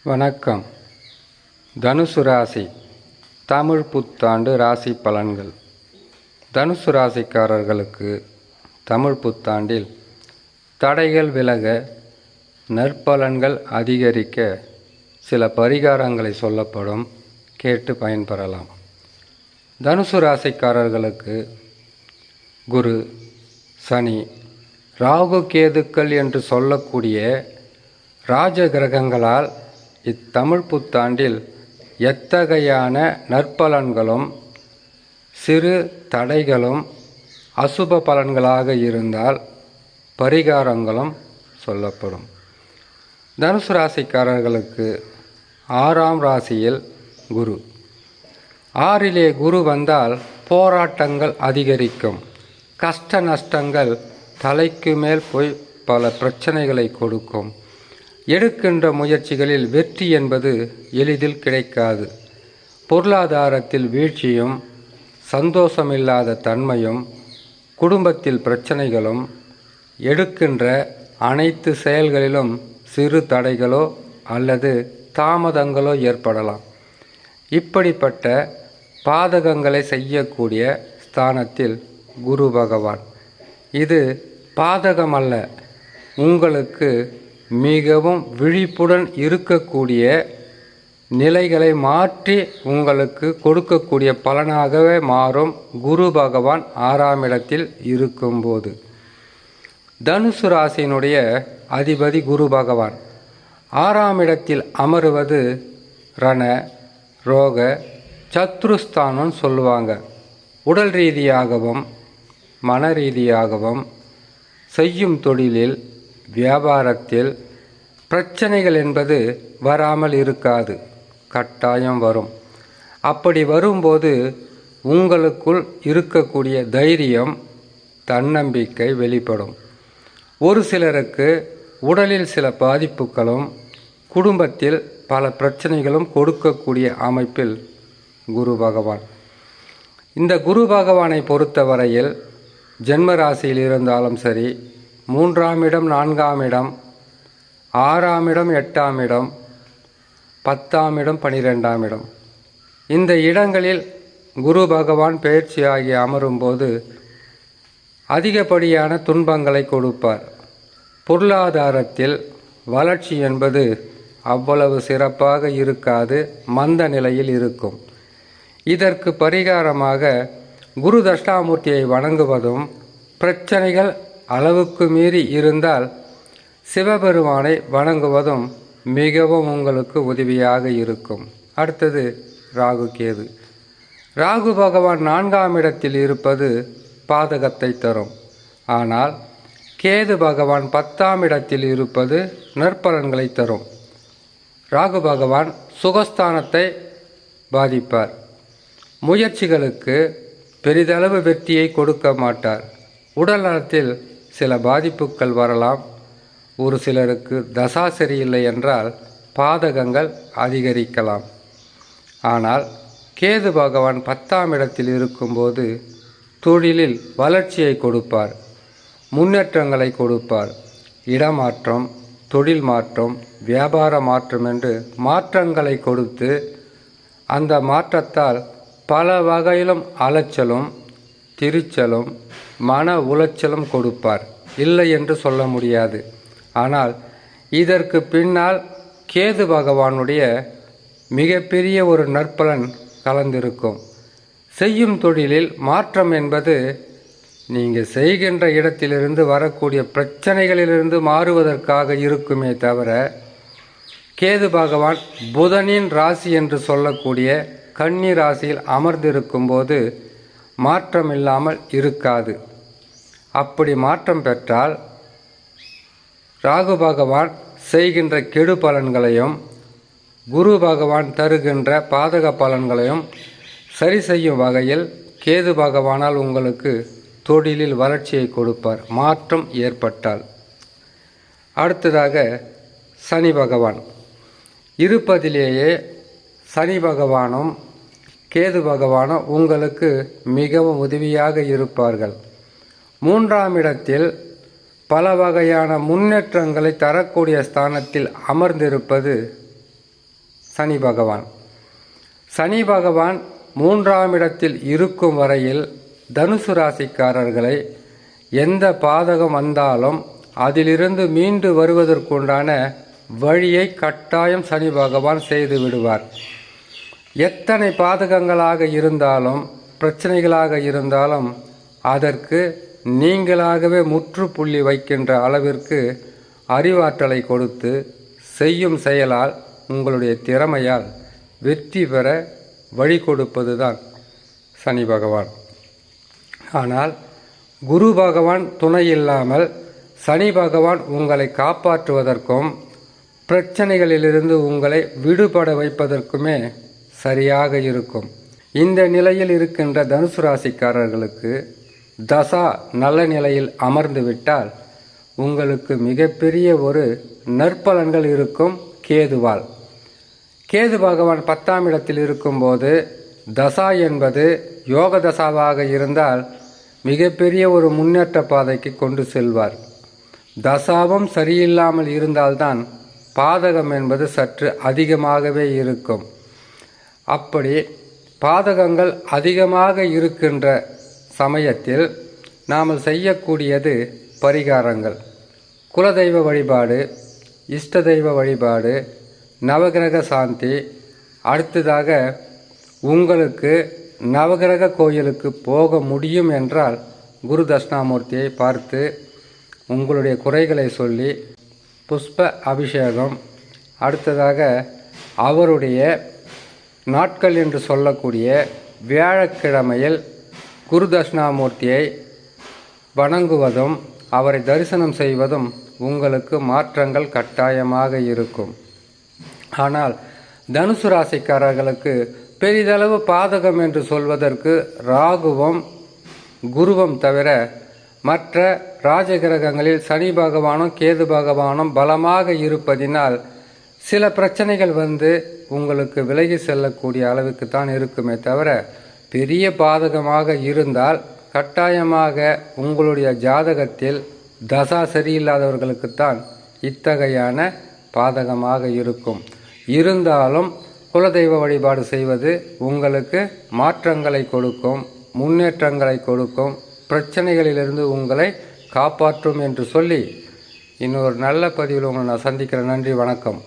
வணக்கம். தனுசு ராசி தமிழ் புத்தாண்டு ராசி பலன்கள். தனுசு ராசிக்காரர்களுக்கு தமிழ் புத்தாண்டில் தடைகள் விலக, நற்பலன்கள் அதிகரிக்க சில பரிகாரங்களை சொல்லப்படும், கேட்டு பயன்பெறலாம். தனுசு ராசிக்காரர்களுக்கு குரு, சனி, ராகு, கேதுக்கள் என்று சொல்லக்கூடிய ராஜ கிரகங்களால் இத்தமிழ் புத்தாண்டில் எத்தகையான நற்பலன்களும் சிறு தடைகளும் அசுப பலன்களாக இருந்தால் பரிகாரங்களும் சொல்லப்படும். தனுசு ராசிக்காரர்களுக்கு 6ஆம் ராசியில் குரு. 6லே குரு வந்தால் போராட்டங்கள் அதிகரிக்கும். கஷ்ட நஷ்டங்கள் தலைக்கு மேல் போய் பல பிரச்சனைகளை கொடுக்கும். எடுக்கின்ற முயற்சிகளில் வெற்றி என்பது எளிதில் கிடைக்காது. பொருளாதாரத்தில் வீழ்ச்சியும், சந்தோஷமில்லாத தன்மையும், குடும்பத்தில் பிரச்சனைகளும், எடுக்கின்ற அனைத்து செயல்களிலும் சிறு தடைகளோ அல்லது தாமதங்களோ ஏற்படலாம். இப்படிப்பட்ட பாதகங்களை செய்யக்கூடிய ஸ்தானத்தில் குரு பகவான். இது பாதகமல்ல, உங்களுக்கு மிகவும் விழிப்புடன் இருக்கக்கூடிய நிலைகளை மாற்றி உங்களுக்கு கொடுக்கக்கூடிய பலனாகவே மாறும். குரு பகவான் 6ஆம் இடத்தில் இருக்கும்போது தனுசு ராசியினுடைய அதிபதி குரு பகவான் 6ஆம் இடத்தில் அமருவது ரண ரோக சத்ருஸ்தானம் சொல்லுவாங்க. உடல் ரீதியாகவும் மன ரீதியாகவும் செய்யும் தொழிலில், வியாபாரத்தில் பிரச்சனைகள் என்பது வராமல் இருக்காது, கட்டாயம் வரும். அப்படி வரும்போது உங்களுக்குள் இருக்கக்கூடிய தைரியம், தன்னம்பிக்கை வெளிப்படும். ஒரு சிலருக்கு உடலில் சில பாதிப்புகளும், குடும்பத்தில் பல பிரச்சனைகளும் கொடுக்கக்கூடிய அமைப்பில் குரு பகவான். இந்த குரு பகவானை பொறுத்தவரையில் ஜென்ம ராசியில் இருந்தாலும் சரி, 3ஆம் இடம், 4ஆம் இடம், 6ஆம் இடம், 8ஆம் இடம், 10ஆம் இடம், 12ஆம் இடம், இந்த இடங்களில் குரு பகவான் பெயர்ச்சியாகி அமரும்போது அதிகப்படியான துன்பங்களை கொடுப்பார். பொருளாதாரத்தில் வளர்ச்சி என்பது அவ்வளவு சிறப்பாக இருக்காது, மந்த நிலையில் இருக்கும். இதற்கு பரிகாரமாக குரு தட்சிணாமூர்த்தியை வணங்குவதும், பிரச்சனைகள் அளவுக்கு மீறி இருந்தால் சிவபெருமானை வணங்குவதும் மிகவும் உங்களுக்கு உதவியாக இருக்கும். அடுத்தது ராகு கேது. ராகு பகவான் 4ஆம் இடத்தில் இருப்பது பாதகத்தை தரும். ஆனால் கேது பகவான் 10ஆம் இடத்தில் இருப்பது நற்பலன்களை தரும். ராகு பகவான் சுகஸ்தானத்தை பாதிப்பார். முயற்சிகளுக்கு பெரிதளவு வெற்றியை கொடுக்க மாட்டார். உடல் நலத்தில் சில பாதிப்புகள் வரலாம். ஒரு சிலருக்கு தசா சரியில்லை என்றால் பாதகங்கள் அதிகரிக்கலாம். ஆனால் கேது பகவான் 10ஆம் இடத்தில் இருக்கும்போது தொழிலில் வளர்ச்சியை கொடுப்பார், முன்னேற்றங்களை கொடுப்பார். இடமாற்றம், தொழில் மாற்றம், வியாபார மாற்றம் என்று மாற்றங்களை கொடுத்து அந்த மாற்றத்தால் பல வகையிலும் அலைச்சலும், திரிச்சலும், மன உளைச்சலும் கொடுப்பார். இல்லை என்று சொல்ல முடியாது. ஆனால் இதற்கு பின்னால் கேது பகவானுடைய மிகப்பெரிய ஒரு நற்பலன் கலந்திருக்கும். செய்யும் தொழிலில் மாற்றம் என்பது நீங்கள் செய்கின்ற இடத்திலிருந்து வரக்கூடிய பிரச்சனைகளிலிருந்து மாறுவதற்காக இருக்குமே தவிர, கேது பகவான் புதனின் ராசி என்று சொல்லக்கூடிய கன்னி ராசியில் அமர்ந்திருக்கும்போது மாற்றம் இல்லாமல் இருக்காது. அப்படி மாற்றம் பெற்றால் ராகு பகவான் செய்கின்ற கெடு பலன்களையும், குரு பகவான் தருகின்ற பாதக பலன்களையும் சரி செய்யும் வகையில் கேது பகவானால் உங்களுக்கு தொழிலில் வளர்ச்சியை கொடுப்பார், மாற்றம் ஏற்பட்டால். அடுத்ததாக சனி பகவான். இருப்பதிலேயே சனி பகவானும் கேது பகவானும் உங்களுக்கு மிகவும் உதவியாக இருப்பார்கள். 3ஆம் இடத்தில் பல வகையான முன்னேற்றங்களை தரக்கூடிய ஸ்தானத்தில் அமர்ந்திருப்பது சனி பகவான். சனி பகவான் 3ஆம் இடத்தில் இருக்கும் வரையில் தனுசு ராசிக்காரர்களை எந்த பாதகம் வந்தாலும் அதிலிருந்து மீண்டு வருவதற்குண்டான வழியை கட்டாயம் சனி பகவான் செய்து விடுவார். எத்தனை பாதகங்களாக இருந்தாலும் பிரச்சனைகளாக இருந்தாலும் அதற்கு நீங்களாகவே முற்றுப்புள்ளி வைக்கின்ற அளவிற்கு அறிவாற்றலை கொடுத்து செய்யும் செயலால் உங்களுடைய திறமையால் வெற்றி பெற வழி கொடுப்பது தான் சனி பகவான். ஆனால் குரு பகவான் துணை இல்லாமல் சனி பகவான் உங்களை காப்பாற்றுவதற்கும் பிரச்சனைகளிலிருந்து உங்களை விடுபட வைப்பதற்குமே சரியாக இருக்கும். இந்த நிலையில் இருக்கின்ற தனுசு ராசிக்காரர்களுக்கு தசா நல்ல நிலையில் அமர்ந்து விட்டால் உங்களுக்கு மிகப்பெரிய ஒரு நற்பலன்கள் இருக்கும் கேதுவால். கேது பகவான் 10ஆம் இடத்தில் இருக்கும்போது தசா என்பது யோக தசாவாக இருந்தால் மிகப்பெரிய ஒரு முன்னேற்ற பாதைக்கு கொண்டு செல்வார். தசாவும் சரியில்லாமல் இருந்தால்தான் பாதகம் என்பது சற்று அதிகமாகவே இருக்கும். அப்படி பாதகங்கள் அதிகமாக இருக்கின்ற சமயத்தில் நாம் செய்யக்கூடியது பரிகாரங்கள், குலதெய்வ வழிபாடு, இஷ்ட தெய்வ வழிபாடு, நவகிரக சாந்தி. அடுத்ததாக உங்களுக்கு நவகிரக கோயிலுக்கு போக முடியும் என்றால் குரு தட்சிணாமூர்த்தியை பார்த்து உங்களுடைய குறைகளை சொல்லி புஷ்ப அபிஷேகம், அடுத்ததாக அவருடைய நாட்கள் என்று சொல்லக்கூடிய வியாழக்கிழமையில் குரு தட்சிணாமூர்த்தியை வணங்குவதும் அவரை தரிசனம் செய்வதும் உங்களுக்கு மாற்றங்கள் கட்டாயமாக இருக்கும். ஆனால் தனுசு ராசிக்காரர்களுக்கு பெரிதளவு பாதகம் என்று சொல்வதற்கு ராகுவும் குருவும் தவிர மற்ற ராஜகிரகங்களில் சனி பகவானும் கேது பகவானும் பலமாக இருப்பதினால் சில பிரச்சனைகள் வந்து உங்களுக்கு விலகி செல்லக்கூடிய அளவுக்கு தான் இருக்குமே தவிர பெரிய பாதகமாக இருந்தால் கட்டாயமாக உங்களுடைய ஜாதகத்தில் தசா சரியில்லாதவர்களுக்குத்தான் இத்தகையான பாதகமாக இருக்கும். இருந்தாலும் குலதெய்வ வழிபாடு செய்வது உங்களுக்கு மாற்றங்களை கொடுக்கும், முன்னேற்றங்களை கொடுக்கும், பிரச்சனைகளிலிருந்து உங்களை காப்பாற்றும் என்று சொல்லி இன்னொரு நல்ல பதிவில் உங்களை நான் சந்திக்கிறேன். நன்றி, வணக்கம்.